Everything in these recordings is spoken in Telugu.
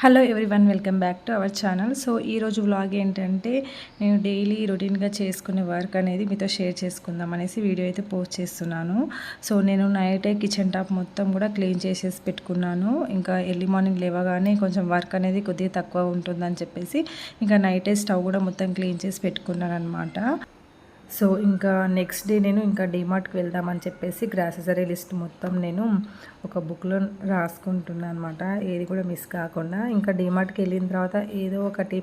Hello everyone, welcome back to our channel. So ఈరోజు వ్లాగ్ ఏంటంటే నేను డైలీ రొటీన్గా చేసుకునే వర్క్ అనేది మీతో షేర్ చేసుకుందాం అనేసి వీడియో అయితే పోస్ట్ చేస్తున్నాను. సో నేను నైటే కిచెన్ టాప్ మొత్తం కూడా క్లీన్ చేసేసి పెట్టుకున్నాను. ఇంకా ఎర్లీ మార్నింగ్ లేవగానే కొంచెం వర్క్ అనేది కొద్దిగా తక్కువ ఉంటుందని చెప్పేసి ఇంకా నైటే స్టవ్ కూడా మొత్తం క్లీన్ చేసి పెట్టుకున్నాను అనమాట. సో ఇంకా నెక్స్ట్ డే నేను ఇంకా డీమార్ట్కి వెళ్దామని చెప్పేసి గ్రాసరీ లిస్ట్ మొత్తం నేను ఒక బుక్లో రాసుకుంటున్నాను అనమాట, ఏది కూడా మిస్ కాకుండా. ఇంకా డీమార్ట్కి వెళ్ళిన తర్వాత ఏదో ఒకటి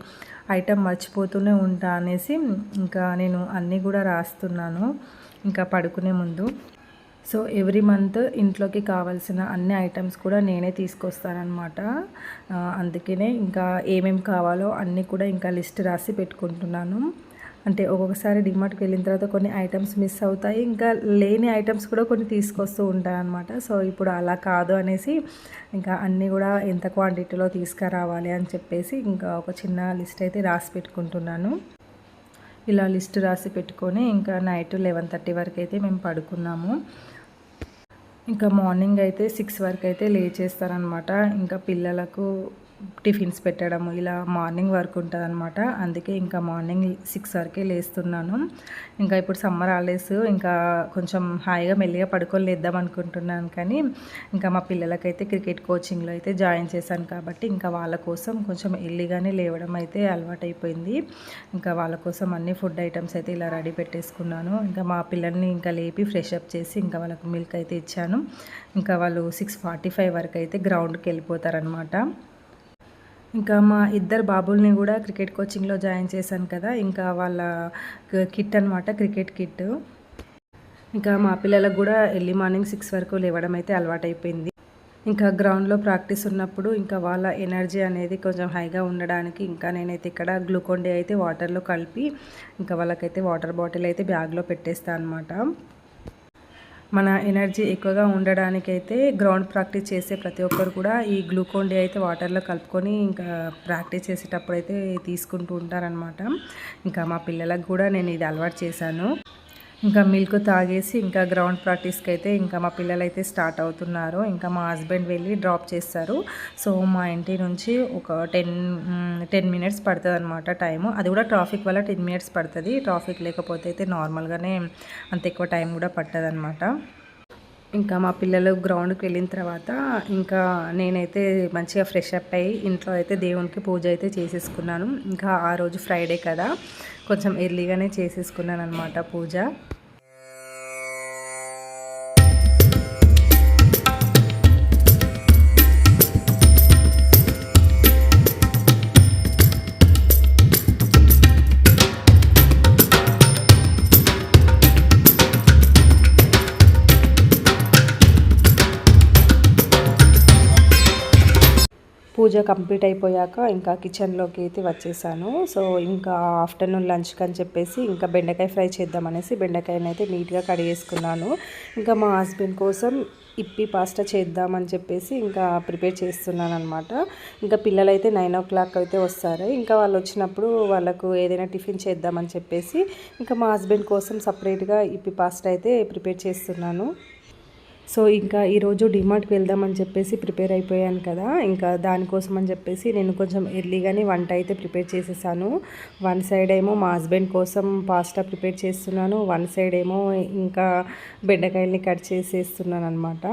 ఐటెం మర్చిపోతూనే ఉంటా అనేసి ఇంకా నేను అన్నీ కూడా రాస్తున్నాను ఇంకా పడుకునే ముందు. సో ఎవ్రీ మంత్ ఇంట్లోకి కావాల్సిన అన్ని ఐటమ్స్ కూడా నేనే తీసుకొస్తానమాట. అందుకనే ఇంకా ఏమేమి కావాలో అన్నీ కూడా ఇంకా లిస్ట్ రాసి పెట్టుకుంటున్నాను. అంటే ఒక్కొక్కసారి డిమార్ట్కి వెళ్ళిన తర్వాత కొన్ని ఐటమ్స్ మిస్ అవుతాయి, ఇంకా లేని ఐటమ్స్ కూడా కొన్ని తీసుకొస్తూ ఉంటాను అనమాట. సో ఇప్పుడు అలా కాదు అనేసి ఇంకా అన్నీ కూడా ఎంత క్వాంటిటీలో తీసుకురావాలి అని చెప్పేసి ఇంకా ఒక చిన్న లిస్ట్ అయితే రాసి పెట్టుకుంటున్నాను. ఇలా లిస్ట్ రాసి పెట్టుకొని ఇంకా నైట్ 11:30 వరకు అయితే మేము పడుకున్నాము. ఇంకా మార్నింగ్ అయితే 6 వరకు అయితే లేచేస్తారనమాట. ఇంకా పిల్లలకు టిఫిన్స్ పెట్టడము ఇలా మార్నింగ్ వర్క్ ఉంటుంది అనమాట. అందుకే ఇంకా మార్నింగ్ 6 వరకే లేస్తున్నాను. ఇంకా ఇప్పుడు సమ్మర్ హాలిడేస్ ఇంకా కొంచెం హాయిగా మెల్లిగా పడుకొని లేద్దాం అనుకుంటున్నాను, కానీ ఇంకా మా పిల్లలకైతే క్రికెట్ కోచింగ్లో అయితే జాయిన్ చేశాను కాబట్టి ఇంకా వాళ్ళ కోసం కొంచెం ఎర్లీగానే లేవడం అయితే అలవాటైపోయింది. ఇంకా వాళ్ళ కోసం అన్ని ఫుడ్ ఐటమ్స్ అయితే ఇలా రెడీ పెట్టేసుకున్నాను. ఇంకా మా పిల్లల్ని ఇంకా లేపి ఫ్రెష్ అప్ చేసి ఇంకా వాళ్ళకు మిల్క్ అయితే ఇచ్చాను. ఇంకా వాళ్ళు 6:45 వరకు అయితే గ్రౌండ్కి వెళ్ళిపోతారనమాట. ఇంకా మా ఇద్దరు బాబుల్ని కూడా క్రికెట్ కోచింగ్లో జాయిన్ చేశాను కదా, ఇంకా వాళ్ళ కిట్ అనమాట, క్రికెట్ కిట్. ఇంకా మా పిల్లలకు కూడా ఎర్లీ మార్నింగ్ 6 వరకు లేవడం అయితే అలవాటైపోయింది. ఇంకా గ్రౌండ్లో ప్రాక్టీస్ ఉన్నప్పుడు ఇంకా వాళ్ళ ఎనర్జీ అనేది కొంచెం హైగా ఉండడానికి ఇంకా నేనైతే ఇక్కడ గ్లూకోన్ డి అయితే వాటర్లో కలిపి ఇంకా వాళ్ళకైతే వాటర్ బాటిల్ అయితే బ్యాగ్లో పెట్టేస్తాను అనమాట. మన ఎనర్జీ ఎక్కువగా ఉండడానికైతే గ్రౌండ్ ప్రాక్టీస్ చేసే ప్రతి ఒక్కరు కూడా ఈ గ్లూకోన్ డి అయితే వాటర్లో కలుపుకొని ఇంకా ప్రాక్టీస్ చేసేటప్పుడు అయితే తీసుకుంటూ ఉంటారనమాట. ఇంకా మా పిల్లలకు కూడా నేను ఇది అలవాటు చేశాను. ఇంకా మిల్క్ తాగేసి ఇంకా గ్రౌండ్ ప్రాక్టీస్కి అయితే ఇంకా మా పిల్లలు అయితే స్టార్ట్ అవుతున్నారు. ఇంకా మా హస్బెండ్ వెళ్ళి డ్రాప్ చేస్తారు. సో మా ఇంటి నుంచి ఒక 10 మినిట్స్ పడుతుంది అనమాట టైము. అది కూడా ట్రాఫిక్ వల్ల 10 మినిట్స్ పడుతుంది. ట్రాఫిక్ లేకపోతే అయితే నార్మల్గానే అంత ఎక్కువ టైం కూడా పట్టదు అనమాట. ఇంకా మా పిల్లలు గ్రౌండ్కి వెళ్ళిన తర్వాత ఇంకా నేనైతే మంచిగా ఫ్రెష్ అప్ అయ్యి ఇంట్లో అయితే దేవునికి పూజ అయితే చేసేసుకున్నాను. ఇంకా ఆ రోజు ఫ్రైడే కదా, కొంచెం ఎర్లీగానే చేసేసుకున్నాను అనమాట పూజ. పూజ కంప్లీట్ అయిపోయాక ఇంకా కిచెన్లోకి అయితే వచ్చేసాను. సో ఇంకా ఆఫ్టర్నూన్ లంచ్కి అని చెప్పేసి ఇంకా బెండకాయ ఫ్రై చేద్దామనేసి బెండకాయని అయితే నీట్గా కడిగేసుకున్నాను. ఇంకా మా హస్బెండ్ కోసం ఇప్పి పాస్తా చేద్దామని చెప్పేసి ఇంకా ప్రిపేర్ చేస్తున్నాను అనమాట. ఇంకా పిల్లలైతే 9 o'clock అయితే వస్తారు. ఇంకా వాళ్ళు వచ్చినప్పుడు వాళ్ళకు ఏదైనా టిఫిన్ చేద్దామని చెప్పేసి ఇంకా మా హస్బెండ్ కోసం సపరేట్గా ఇప్పి పాస్తా అయితే ప్రిపేర్ చేస్తున్నాను. సో ఇంకా ఈరోజు డిమార్ట్కి వెళ్దామని చెప్పేసి ప్రిపేర్ అయిపోయాను కదా, ఇంకా దానికోసం అని చెప్పేసి నేను కొంచెం ఎర్లీగానే వంట అయితే ప్రిపేర్ చేసేసాను. వన్ సైడ్ ఏమో మా హస్బెండ్ కోసం పాస్తా ప్రిపేర్ చేస్తున్నాను, వన్ సైడ్ ఏమో ఇంకా బెండకాయల్ని కట్ చేసేస్తున్నాను అనమాట.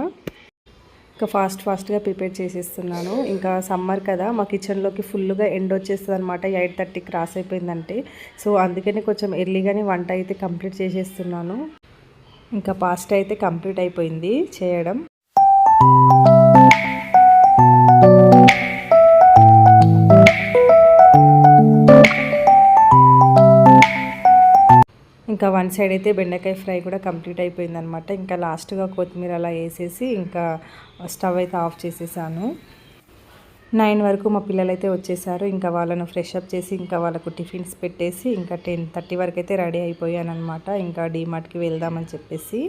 ఇంకా ఫాస్ట్గా ప్రిపేర్ చేసేస్తున్నాను. ఇంకా సమ్మర్ కదా, మా కిచెన్లోకి ఫుల్గా ఎండ్ వచ్చేస్తుంది అనమాట 8:30 క్రాస్ అయిపోయిందంటే. సో అందుకని కొంచెం ఎర్లీగానే వంట అయితే కంప్లీట్ చేసేస్తున్నాను. ఇంకా పాస్తా అయితే కంప్లీట్ అయిపోయింది చేయడం. ఇంకా వన్ సైడ్ అయితే బెండకాయ ఫ్రై కూడా కంప్లీట్ అయిపోయింది అనమాట. ఇంకా లాస్ట్గా కొత్తిమీర అలా వేసేసి ఇంకా స్టవ్ అయితే ఆఫ్ చేసేసాను. 9 వరకు మా పిల్లలు అయితే వచ్చేసారు. ఇంకా వాళ్ళను ఫ్రెష్ అప్ చేసి ఇంకా వాళ్ళకు టిఫిన్స్ పెట్టేసి ఇంకా 10:30 వరకు అయితే రెడీ అయిపోయాను అనమాట. ఇంకా డీమార్ట్కి వెళ్దామని చెప్పేసి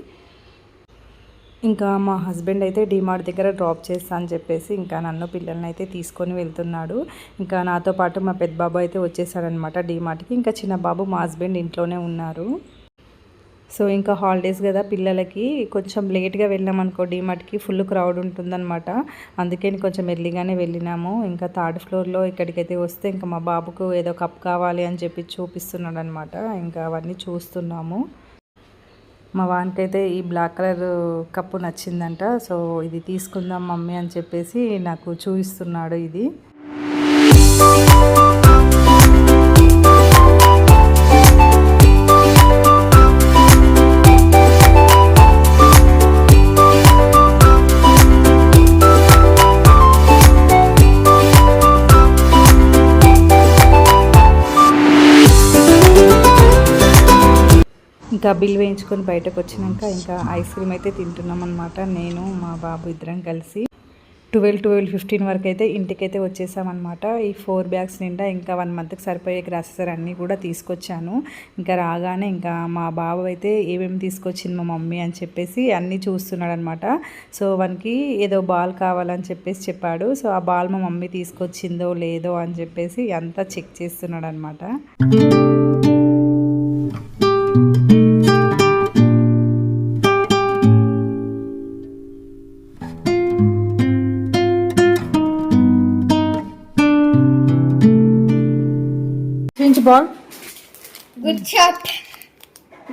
ఇంకా మా హస్బెండ్ అయితే డీమార్ట్ దగ్గర డ్రాప్ చేస్తా అని చెప్పేసి ఇంకా నన్ను పిల్లల్ని అయితే తీసుకొని వెళ్తున్నాడు. ఇంకా నాతో పాటు మా పెద్ద బాబు అయితే వచ్చేసాడనమాట డీమార్ట్కి. ఇంకా చిన్న బాబు మా హస్బెండ్ ఇంట్లోనే ఉన్నారు. సో ఇంకా హాలిడేస్ కదా పిల్లలకి, కొంచెం లేట్గా వెళ్ళామనుకో డీమార్ట్కి ఫుల్ క్రౌడ్ ఉంటుందన్నమాట. అందుకే కొంచెం ఎర్లీగానే వెళ్ళినాము. ఇంకా థర్డ్ ఫ్లోర్లో ఇక్కడికైతే వస్తే ఇంకా మా బాబుకు ఏదో కప్ కావాలి అని చెప్పి చూపిస్తున్నాడు అనమాట. ఇంకా అవన్నీ చూస్తున్నాము. మా వానికైతే ఈ బ్లాక్ కలర్ కప్పు నచ్చిందంట. సో ఇది తీసుకుందాం మమ్మీ అని చెప్పేసి నాకు చూపిస్తున్నాడు ఇది. ఇంకా బిల్ వేయించుకొని బయటకు వచ్చినాక ఇంకా ఐస్ క్రీమ్ అయితే తింటున్నాం అనమాట. నేను మా బాబు ఇద్దరం కలిసి 12:15 వరకు అయితే ఇంటికైతే వచ్చేసామన్నమాట. ఈ 4 బ్యాగ్స్ నిండా ఇంకా 1 మంత్కి సరిపోయే గ్రాసెస్ అన్నీ కూడా తీసుకొచ్చాను. ఇంకా రాగానే ఇంకా మా బాబు అయితే ఏమేమి తీసుకొచ్చింది మా మమ్మీ అని చెప్పేసి అన్నీ చూస్తున్నాడు అనమాట. సో వానికి ఏదో బాల్ కావాలని చెప్పేసి చెప్పాడు. సో ఆ బాల్ మా మమ్మీ తీసుకొచ్చిందో లేదో అని చెప్పేసి అంతా చెక్ చేస్తున్నాడు అనమాట. Ball. Good shot.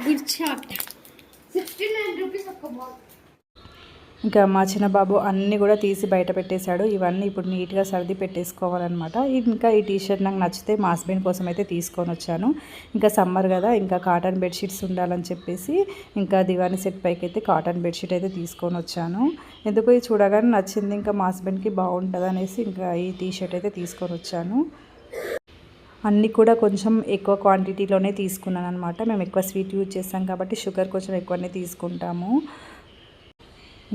Good shot. 69 rupees ఒక్క బాల్. ఇంకా మా చిన్న బాబు అన్నీ కూడా తీసి బయట పెట్టేశాడు. ఇవన్నీ ఇప్పుడు నీట్గా సర్ది పెట్టేసుకోవాలన్నమాట. ఇంకా ఈ టీషర్ట్ నాకు నచ్చితే మా హస్బెండ్ కోసం అయితే తీసుకొని వచ్చాను. ఇంకా సమ్మర్ కదా, ఇంకా కాటన్ బెడ్షీట్స్ ఉండాలని చెప్పేసి ఇంకా దివాని సెట్ పైకి అయితే కాటన్ బెడ్షీట్ అయితే తీసుకొని వచ్చాను. ఎందుకు ఇది చూడగానే నచ్చింది, ఇంకా మా హస్బెండ్కి బాగుంటుంది అనేసి ఇంకా ఈ టీషర్ట్ అయితే తీసుకొని వచ్చాను. అన్నీ కూడా కొంచెం ఎక్కువ క్వాంటిటీలోనే తీసుకున్నాను అనమాట. మేము ఎక్కువ స్వీట్ యూజ్ చేస్తాం కాబట్టి షుగర్ కొంచెం ఎక్కువనే తీసుకుంటాము.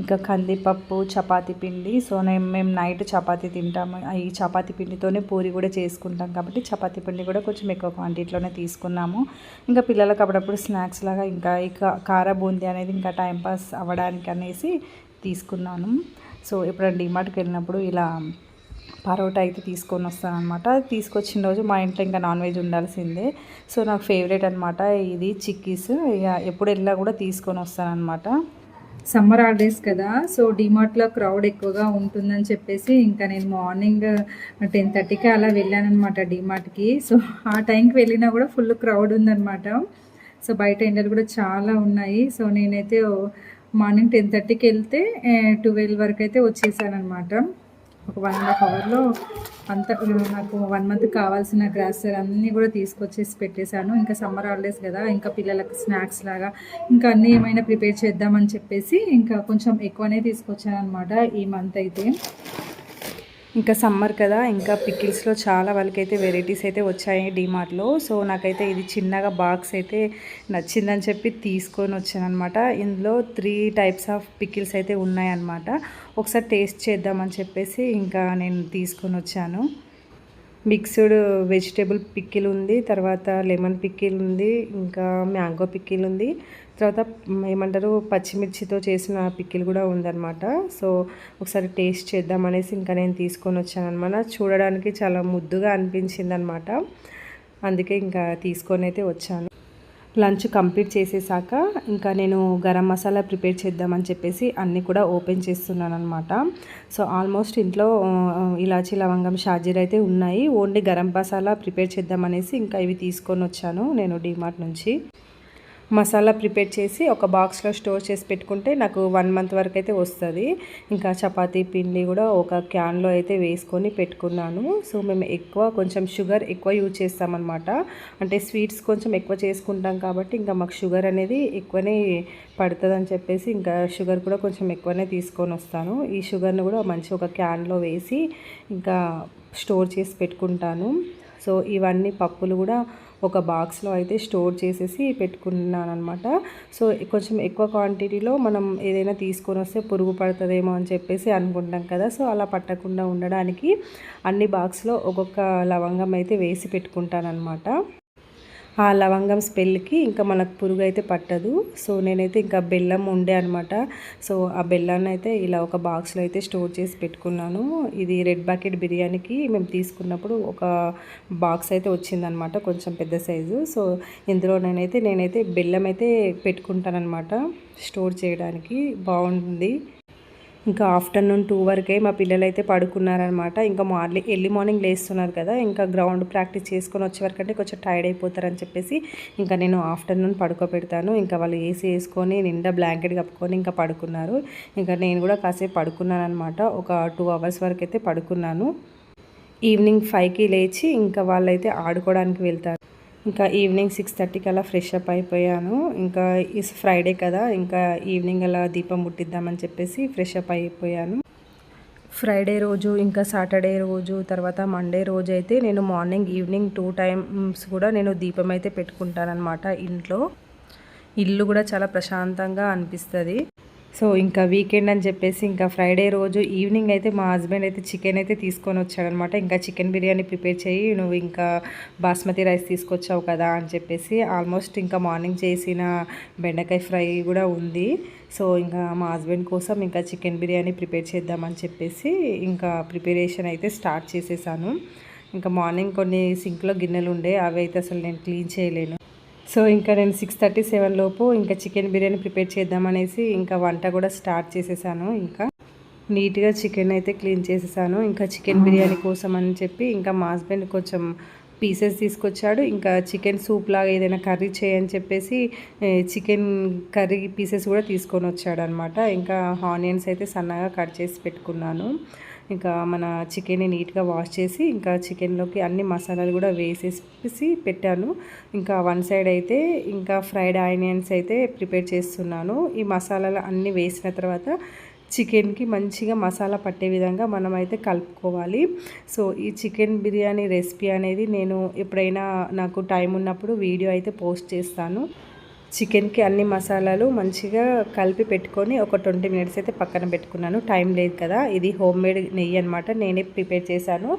ఇంకా కందిపప్పు, చపాతీ పిండి. సో మేము నైట్ చపాతీ తింటాము. ఈ చపాతీ పిండితోనే పూరి కూడా చేసుకుంటాం కాబట్టి చపాతీ పిండి కూడా కొంచెం ఎక్కువ క్వాంటిటీలోనే తీసుకున్నాము. ఇంకా పిల్లలకు అప్పుడప్పుడు స్నాక్స్ లాగా ఇంకా ఈ కార బూందీ అనేది ఇంకా టైంపాస్ అవ్వడానికి అనేసి తీసుకున్నాను. సో ఎప్పుడైనా డిమార్ట్కి వెళ్ళినప్పుడు ఇలా పరోటా అయితే తీసుకొని వస్తాను అనమాట. తీసుకొచ్చిన రోజు మా ఇంట్లో ఇంకా నాన్ వెజ్ ఉండాల్సిందే. సో నాకు ఫేవరెట్ అనమాట ఇది చిక్కీస్. ఇక ఎప్పుడు వెళ్ళా కూడా తీసుకొని వస్తాను అనమాట. సమ్మర్ హాలిడేస్ కదా, సో డిమార్ట్లో క్రౌడ్ ఎక్కువగా ఉంటుందని చెప్పేసి ఇంకా నేను మార్నింగ్ 10:30కి అలా వెళ్ళానమాట డిమార్ట్కి. సో ఆ టైంకి వెళ్ళినా కూడా ఫుల్ క్రౌడ్ ఉందన్నమాట. సో బయట ఎండలు కూడా చాలా ఉన్నాయి. సో నేనైతే మార్నింగ్ 10:30కి వెళ్తే 12 వరకు అయితే వచ్చేసాను అనమాట. ఒక 1.5 అవర్లో అంత నాకు 1 మంత్ కావాల్సిన గ్రాసరీ అన్నీ కూడా తీసుకొచ్చేసి పెట్టేశాను. ఇంకా సమ్మర్ హాలిడేస్ కదా, ఇంకా పిల్లలకు స్నాక్స్ లాగా ఇంకా అన్నీ ఏమైనా ప్రిపేర్ చేద్దామని చెప్పేసి ఇంకా కొంచెం ఎక్కువనే తీసుకొచ్చాను అనమాట ఈ మంత్ అయితే. ఇంకా సమ్మర్ కదా, ఇంకా పికిల్స్లో చాలా వాళ్ళకైతే వెరైటీస్ అయితే వచ్చాయి డిమార్ట్లో. సో నాకైతే ఇది చిన్నగా బాక్స్ అయితే నచ్చిందని చెప్పి తీసుకొని వచ్చాను అనమాట. ఇందులో 3 టైప్స్ ఆఫ్ పికిల్స్ అయితే ఉన్నాయన్నమాట. ఒకసారి టేస్ట్ చేద్దామని చెప్పేసి ఇంకా నేను తీసుకొని వచ్చాను. మిక్స్డ్ వెజిటేబుల్ పికిల్ ఉంది, తర్వాత లెమన్ పికిల్ ఉంది, ఇంకా మ్యాంగో పికిల్ ఉంది, తర్వాత ఏమంటారు పచ్చిమిర్చితో చేసిన పికిల్ కూడా ఉందన్నమాట. సో ఒకసారి టేస్ట్ చేద్దామనేసి ఇంకా నేను తీసుకొని వచ్చాను అనమాట. చూడడానికి చాలా ముద్దుగా అనిపించింది అనమాట. అందుకే ఇంకా తీసుకొని అయితే వచ్చాను. లంచ్ కంప్లీట్ చేసేసాక ఇంకా నేను గరం మసాలా ప్రిపేర్ చేద్దామని చెప్పేసి అన్నీ కూడా ఓపెన్ చేస్తున్నాను అనమాట. సో ఆల్మోస్ట్ ఇంట్లో ఇలాచీ, లవంగం, షాజీరా అయితే ఉన్నాయి. ఓన్లీ గరం మసాలా ప్రిపేర్ చేద్దామనేసి ఇంకా ఇవి తీసుకొని వచ్చాను నేను డిమార్ట్ నుంచి. మసాలా ప్రిపేర్ చేసి ఒక బాక్స్లో స్టోర్ చేసి పెట్టుకుంటే నాకు 1 మంత్ వరకు అయితే వస్తుంది. ఇంకా చపాతీ పిండి కూడా ఒక క్యాన్లో అయితే వేసుకొని పెట్టుకున్నాను. సో మేము కొంచెం షుగర్ ఎక్కువ యూజ్ చేస్తామన్నమాట. అంటే స్వీట్స్ కొంచెం ఎక్కువ చేసుకుంటాం కాబట్టి ఇంకా మాకు షుగర్ అనేది ఎక్కువనే పడుతుందని చెప్పేసి ఇంకా షుగర్ కూడా కొంచెం ఎక్కువనే తీసుకొని వస్తాను. ఈ షుగర్ని కూడా మంచి ఒక క్యాన్లో వేసి ఇంకా స్టోర్ చేసి పెట్టుకుంటాను. సో ఇవన్నీ పప్పులు కూడా ఒక బాక్స్లో అయితే స్టోర్ చేసేసి పెట్టుకున్నాను అనమాట. సో కొంచెం ఎక్కువ క్వాంటిటీలో మనం ఏదైనా తీసుకొని వస్తే పురుగు పడుతుందేమో అని చెప్పేసి అనుకుంటాం కదా. సో అలా పట్టకుండా ఉండడానికి అన్ని బాక్స్లో ఒక్కొక్క లవంగం అయితే వేసి పెట్టుకుంటాను అనమాట. ఆ లవంగం స్మెల్కి ఇంకా మనకు పురుగు అయితే పట్టదు. సో నేనైతే ఇంకా బెల్లం ఉండే అనమాట. సో ఆ బెల్లాన్ని అయితే ఇలా ఒక బాక్స్లో అయితే స్టోర్ చేసి పెట్టుకున్నాను. ఇది రెడ్ బకెట్ బిర్యానీకి మేము తీసుకున్నప్పుడు ఒక బాక్స్ అయితే వచ్చిందనమాట, కొంచెం పెద్ద సైజు. సో ఇందులో నేనైతే బెల్లం అయితే పెట్టుకుంటానమాట స్టోర్ చేయడానికి, బాగుంటుంది. ఇంకా ఆఫ్టర్నూన్ 2 వరకే మా పిల్లలు అయితే పడుకున్నారనమాట. ఇంకా ఎర్లీ మార్నింగ్ లేస్తున్నారు కదా, ఇంకా గ్రౌండ్ ప్రాక్టీస్ చేసుకొని వచ్చే వరకు అంటే కొంచెం టైర్డ్ అయిపోతారని చెప్పేసి ఇంకా నేను ఆఫ్టర్నూన్ పడుకోబెడతాను. ఇంకా వాళ్ళు ఏసీ వేసుకొని నిండా బ్లాంకెట్ కప్పుకొని ఇంకా పడుకున్నారు. ఇంకా నేను కూడా కాసేపు పడుకున్నాను అనమాట. ఒక 2 అవర్స్ వరకు అయితే పడుకున్నాను. ఈవినింగ్ 5కి లేచి ఇంకా వాళ్ళైతే ఆడుకోవడానికి వెళ్తారు. ఇంకా ఈవినింగ్ 6:30కి అలా ఫ్రెష్ అప్ అయిపోయాను. ఇంకా ఫ్రైడే కదా, ఇంకా ఈవినింగ్ అలా దీపం ముట్టిద్దామని చెప్పేసి ఫ్రెష్ అప్ అయిపోయాను. ఫ్రైడే రోజు, ఇంకా సాటర్డే రోజు, తర్వాత మండే రోజు అయితే నేను మార్నింగ్ ఈవినింగ్ 2 టైమ్స్ కూడా నేను దీపం అయితే పెట్టుకుంటానన్నమాట ఇంట్లో. ఇల్లు కూడా చాలా ప్రశాంతంగా అనిపిస్తుంది. సో ఇంకా వీకెండ్ అని చెప్పేసి ఇంకా ఫ్రైడే రోజు ఈవినింగ్ అయితే మా హస్బెండ్ అయితే చికెన్ అయితే తీసుకొని వచ్చాడనమాట. ఇంకా చికెన్ బిర్యానీ ప్రిపేర్ చేయి, నువ్వు ఇంకా బాస్మతి రైస్ తీసుకొచ్చావు కదా అని చెప్పేసి. ఆల్మోస్ట్ ఇంకా మార్నింగ్ చేసిన బెండకాయ ఫ్రై కూడా ఉంది. సో ఇంకా మా హస్బెండ్ కోసం ఇంకా చికెన్ బిర్యానీ ప్రిపేర్ చేద్దామని చెప్పేసి ఇంకా ప్రిపరేషన్ అయితే స్టార్ట్ చేసేసాను. ఇంకా మార్నింగ్ కొన్ని సింక్లో గిన్నెలు ఉండే, అవి అయితే అసలు నేను క్లీన్ చేయలేను. సో ఇంకా నేను 6:37 లోపు ఇంకా చికెన్ బిర్యానీ ప్రిపేర్ చేద్దామనేసి ఇంకా వంట కూడా స్టార్ట్ చేసేసాను. ఇంకా నీట్గా చికెన్ అయితే క్లీన్ చేసేసాను. ఇంకా చికెన్ బిర్యానీ కోసం అని చెప్పి ఇంకా మా హస్బెండ్ కొంచెం పీసెస్ తీసుకొచ్చాడు. ఇంకా చికెన్ సూప్ లాగా ఏదైనా కర్రీ చేయని చెప్పేసి చికెన్ కర్రీ పీసెస్ కూడా తీసుకొని వచ్చాడు అనమాట. ఇంకా ఆనియన్స్ అయితే సన్నగా కట్ చేసి పెట్టుకున్నాను. ఇంకా మన చికెన్ని నీట్గా వాష్ చేసి ఇంకా చికెన్లోకి అన్ని మసాలాలు కూడా వేసేసి పెట్టాను. ఇంకా వన్ సైడ్ అయితే ఇంకా ఫ్రైడ్ ఆనియన్స్ అయితే ప్రిపేర్ చేస్తున్నాను. ఈ మసాలాలు అన్నీ వేసిన తర్వాత చికెన్కి మంచిగా మసాలా పట్టే విధంగా మనం అయితే కలుపుకోవాలి. సో ఈ చికెన్ బిర్యానీ రెసిపీ అనేది నేను ఎప్పుడైనా నాకు టైం ఉన్నప్పుడు వీడియో అయితే పోస్ట్ చేస్తాను. చికెన్కి అన్ని మసాలాలు మంచిగా కలిపి పెట్టుకొని ఒక 20 మినిట్స్ అయితే పక్కన పెట్టుకున్నాను. టైం లేదు కదా, ఇది హోమ్ మేడ్ నెయ్యి అనమాట, నేనే ప్రిపేర్ చేశాను.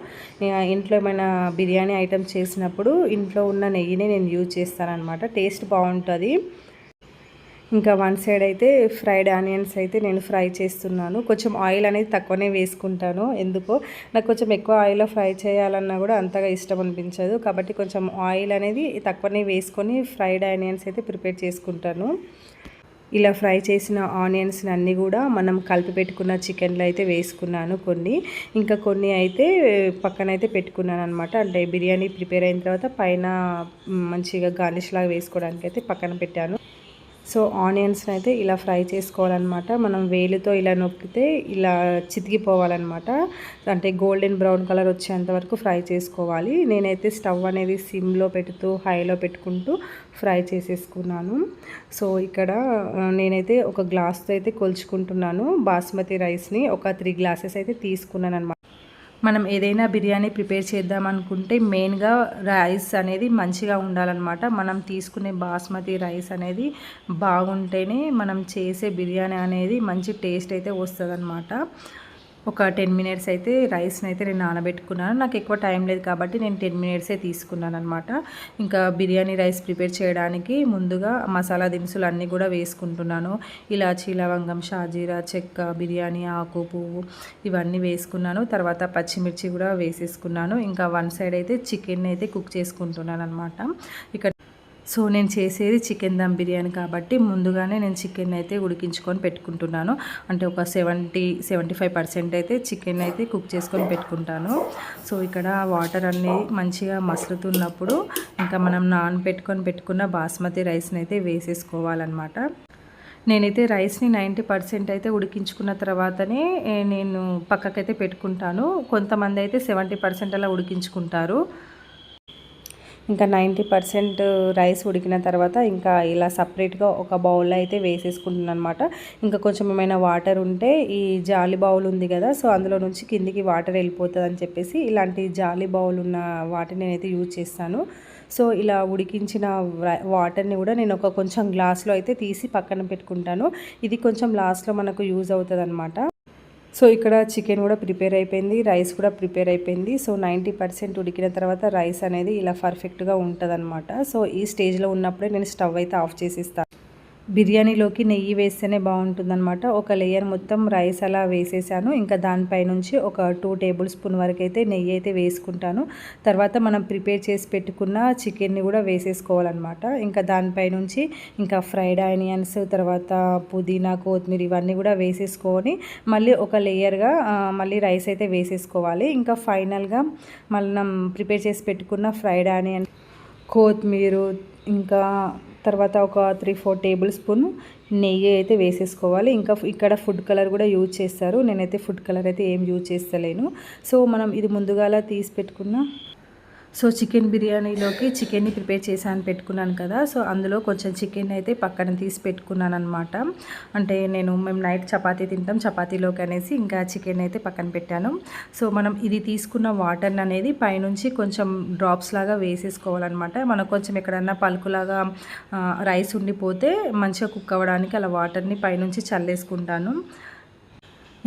ఇంట్లో ఏమైనా బిర్యానీ ఐటమ్ చేసినప్పుడు ఇంట్లో ఉన్న నెయ్యినే నేను యూజ్ చేస్తాను అనమాట, టేస్ట్ బాగుంటుంది. ఇంకా వన్ సైడ్ అయితే ఫ్రైడ్ ఆనియన్స్ అయితే నేను ఫ్రై చేస్తున్నాను. కొంచెం ఆయిల్ అనేది తక్కువనే వేసుకుంటాను, ఎందుకో నాకు కొంచెం ఎక్కువ ఆయిల్లో ఫ్రై చేయాలన్నా కూడా అంతగా ఇష్టం అనిపించదు. కాబట్టి కొంచెం ఆయిల్ అనేది తక్కువనే వేసుకొని ఫ్రైడ్ ఆనియన్స్ అయితే ప్రిపేర్ చేసుకుంటాను. ఇలా ఫ్రై చేసిన ఆనియన్స్ అన్నీ కూడా మనం కలిపి పెట్టుకున్న చికెన్లో అయితే వేసుకున్నాను కొన్ని. ఇంకా కొన్ని అయితే పక్కనైతే పెట్టుకున్నాను అనమాట. అంటే బిర్యానీ ప్రిపేర్ అయిన తర్వాత పైన మంచిగా గార్నిష్ లాగా వేసుకోవడానికి అయితే పక్కన పెట్టాను. సో ఆనియన్స్ని అయితే ఇలా ఫ్రై చేసుకోవాలన్నమాట. మనం వేలుతో ఇలా నొక్కితే ఇలా చితికిపోవాలన్నమాట. అంటే గోల్డెన్ బ్రౌన్ కలర్ వచ్చేంత వరకు ఫ్రై చేసుకోవాలి. నేనైతే స్టవ్ అనేది సిమ్లో పెడుతూ హైలో పెట్టుకుంటూ ఫ్రై చేసేసుకున్నాను. సో ఇక్కడ నేనైతే ఒక గ్లాస్తో అయితే కొలుచుకుంటున్నాను. బాస్మతి రైస్ని ఒక 3 గ్లాసెస్ అయితే తీసుకున్నాను అనమాట. మనం ఏదైనా బిర్యానీ ప్రిపేర్ చేద్దామనుకుంటే మెయిన్గా రైస్ అనేది మంచిగా ఉండాలన్నమాట. మనం తీసుకునే బాస్మతి రైస్ అనేది బాగుంటేనే మనం చేసే బిర్యానీ అనేది మంచి టేస్ట్ అయితే వస్తుందన్నమాట. ఒక 10 మినిట్స్ అయితే రైస్ని అయితే నేను నానబెట్టుకున్నాను. నాకు ఎక్కువ టైం లేదు కాబట్టి నేను 10 మినిట్సే తీసుకున్నాను అనమాట. ఇంకా బిర్యానీ రైస్ ప్రిపేర్ చేయడానికి ముందుగా మసాలా దినుసులు అన్నీ కూడా వేసుకుంటున్నాను. ఇలాచీ, లవంగం, షాజీరా, చెక్క, బిర్యానీ ఆకు, పువ్వు ఇవన్నీ వేసుకున్నాను. తర్వాత పచ్చిమిర్చి కూడా వేసేసుకున్నాను. ఇంకా వన్ సైడ్ అయితే చికెన్ అయితే కుక్ చేసుకుంటున్నాను అనమాట. ఇక్కడ సో నేను చేసేది చికెన్ దమ్ బిర్యానీ కాబట్టి ముందుగానే నేను చికెన్ అయితే ఉడికించుకొని పెట్టుకుంటున్నాను. అంటే ఒక 70-75% అయితే చికెన్ అయితే కుక్ చేసుకొని పెట్టుకుంటాను. సో ఇక్కడ వాటర్ అన్నీ మంచిగా మసులుతున్నప్పుడు ఇంకా మనం పెట్టుకున్న బాస్మతి రైస్ని అయితే వేసేసుకోవాలన్నమాట. నేనైతే రైస్ని 90% అయితే ఉడికించుకున్న తర్వాతనే నేను పక్కకైతే పెట్టుకుంటాను. కొంతమంది అయితే 70% అలా ఉడికించుకుంటారు. ఇంకా 90% రైస్ ఉడికిన తర్వాత ఇంకా ఇలా సపరేట్గా ఒక బౌల్లో అయితే వేసేసుకుంటున్నాను అనమాట. ఇంకా కొంచెం ఏమైనా వాటర్ ఉంటే ఈ జాలి బౌల్ ఉంది కదా, సో అందులో నుంచి కిందికి వాటర్ వెళ్ళిపోతుంది అని చెప్పేసి ఇలాంటి జాలి బౌల్ ఉన్న వాటిని నేనైతే యూజ్ చేస్తాను. సో ఇలా ఉడికించిన వాటర్ని కూడా నేను ఒక కొంచెం గ్లాస్లో అయితే తీసి పక్కన పెట్టుకుంటాను. ఇది కొంచెం లాస్ట్లో మనకు యూజ్ అవుతుంది అనమాట. సో ఇక్కడ చికెన్ కూడా ప్రిపేర్ అయిపోయింది, రైస్ కూడా ప్రిపేర్ అయిపోయింది. సో 90% ఉడికిన తర్వాత రైస్ అనేది ఇలా పర్ఫెక్ట్గా ఉంటుందన్నమాట. సో ఈ స్టేజ్లో ఉన్నప్పుడే నేను స్టవ్ అయితే ఆఫ్ చేసిస్తాను. బిర్యానీలోకి నెయ్యి వేస్తేనే బాగుంటుందన్నమాట. ఒక లేయర్ మొత్తం రైస్ అలా వేసేసాను. ఇంకా దానిపై నుంచి ఒక 2 టేబుల్ స్పూన్ వరకు అయితే నెయ్యి అయితే వేసుకుంటాను. తర్వాత మనం ప్రిపేర్ చేసి పెట్టుకున్న చికెన్ని కూడా వేసేసుకోవాలన్నమాట. ఇంకా దానిపై నుంచి ఇంకా ఫ్రైడ్ ఆనియన్స్, తర్వాత పుదీనా, కొత్తిమీర ఇవన్నీ కూడా వేసేసుకొని మళ్ళీ ఒక లేయర్గా మళ్ళీ రైస్ అయితే వేసేసుకోవాలి. ఇంకా ఫైనల్గా మనం ప్రిపేర్ చేసి పెట్టుకున్న ఫ్రైడ్ ఆనియన్, కొత్తిమీర, ఇంకా తర్వాత ఒక 3-4 టేబుల్ స్పూన్ నెయ్యి అయితే వేసేసుకోవాలి. ఇంకా ఇక్కడ ఫుడ్ కలర్ కూడా యూజ్ చేస్తారు. నేనైతే ఫుడ్ కలర్ అయితే ఏం యూజ్ చేస్తలేను. సో మనం ఇది ముందుగాల తీసి పెట్టుకున్న చికెన్ బిర్యానీలోకి చికెన్ని ప్రిపేర్ చేశాను పెట్టుకున్నాను కదా. సో అందులో కొంచెం చికెన్ అయితే పక్కన తీసి పెట్టుకున్నాను అనమాట. అంటే మేము నైట్ చపాతీ తింటాం, చపాతీలోకి అనేసి ఇంకా చికెన్ అయితే పక్కన పెట్టాను. సో మనం ఇది తీసుకున్న వాటర్ అనేది పైనుంచి కొంచెం డ్రాప్స్ లాగా వేసేసుకోవాలన్నమాట. మనకు కొంచెం ఎక్కడన్నా పలుకులాగా రైస్ ఉండిపోతే మంచిగా కుక్ అవ్వడానికి అలా వాటర్ని పైనుంచి చల్లేసుకుంటాను.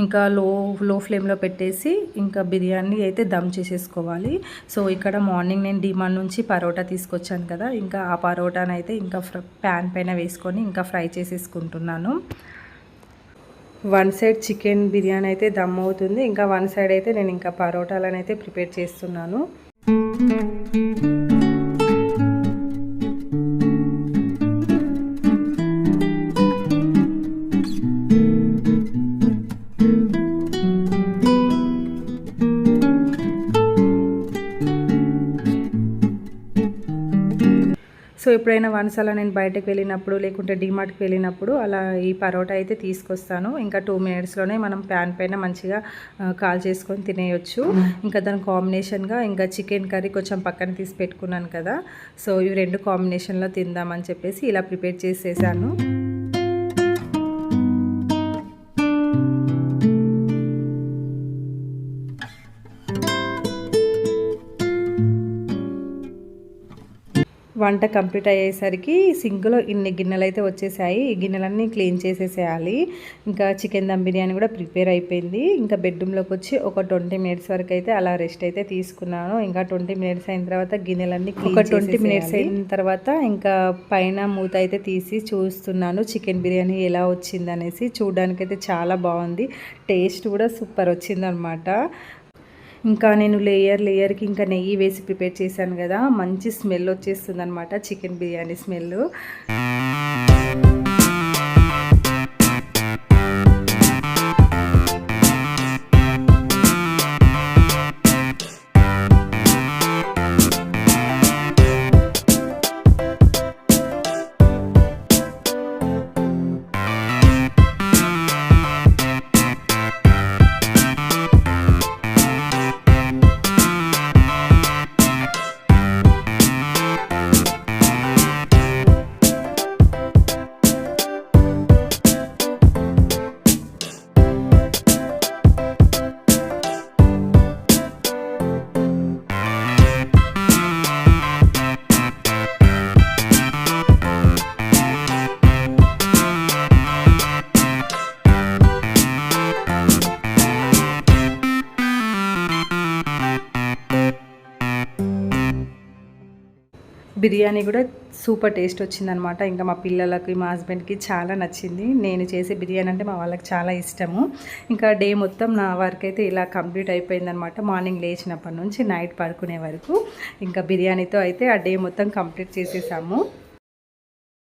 ఇంకా లో ఫ్లేమ్లో పెట్టేసి ఇంకా బిర్యానీ అయితే దమ్ చేసేసుకోవాలి. సో ఇక్కడ మార్నింగ్ నేను డిమాండ్ నుంచి పరోటా తీసుకొచ్చాను కదా, ఇంకా ఆ పరోటాను అయితే ఇంకా ప్యాన్ పైన వేసుకొని ఇంకా ఫ్రై చేసేసుకుంటున్నాను. వన్ సైడ్ చికెన్ బిర్యానీ అయితే దమ్ అవుతుంది, ఇంకా వన్ సైడ్ అయితే నేను ఇంకా పరోటాలను అయితే ప్రిపేర్ చేస్తున్నాను. సో ఎప్పుడైనా వన్స్ అలా నేను బయటకు వెళ్ళినప్పుడు లేకుంటే డిమార్ట్కి వెళ్ళినప్పుడు అలా ఈ పరోటా అయితే తీసుకొస్తాను. ఇంకా 2 మినిట్స్లోనే మనం ప్యాన్ పైన మంచిగా కాల్ చేసుకొని తినేయొచ్చు. ఇంకా దాని కాంబినేషన్గా ఇంకా చికెన్ కర్రీ కొంచెం పక్కన తీసి పెట్టుకున్నాను కదా. సో ఇవి 2 కాంబినేషన్లో తిందామని చెప్పేసి ఇలా ప్రిపేర్ చేసేసాను. వంట కంప్లీట్ అయ్యేసరికి సింక్లో ఇన్ని గిన్నెలు అయితే వచ్చేసాయి. ఈ గిన్నెలన్నీ క్లీన్ చేసేసేయాలి. ఇంకా చికెన్ దమ్ బిర్యానీ కూడా ప్రిపేర్ అయిపోయింది. ఇంకా బెడ్రూమ్లోకి వచ్చి ఒక 20 మినిట్స్ వరకు అయితే అలా రెస్ట్ అయితే తీసుకున్నాను. ఇంకా 20 మినిట్స్ అయిన తర్వాత గిన్నెలన్నీ ఒక 20 మినిట్స్ అయిన తర్వాత ఇంకా పైన మూత అయితే తీసి చూస్తున్నాను చికెన్ బిర్యానీ ఎలా వచ్చిందనేసి. చూడడానికైతే చాలా బాగుంది, టేస్ట్ కూడా సూపర్ వచ్చిందనమాట. ఇంకా నేను లేయర్కి ఇంకా నెయ్యి వేసి ప్రిపేర్ చేశాను కదా, మంచి స్మెల్ వచ్చేస్తుంది అనమాట, చికెన్ బిర్యానీ స్మెల్. బిర్యానీ కూడా సూపర్ టేస్ట్ వచ్చిందనమాట. ఇంకా మా పిల్లలకి, మా హస్బెండ్కి చాలా నచ్చింది. నేను చేసే బిర్యానీ అంటే మా వాళ్ళకి చాలా ఇష్టము. ఇంకా డే మొత్తం నా వర్క్ అయితే ఇలా కంప్లీట్ అయిపోయిందనమాట. మార్నింగ్ లేచినప్పటి నుంచి నైట్ పడుకునే వరకు ఇంకా బిర్యానీతో అయితే ఆ డే మొత్తం కంప్లీట్ చేసేసాము.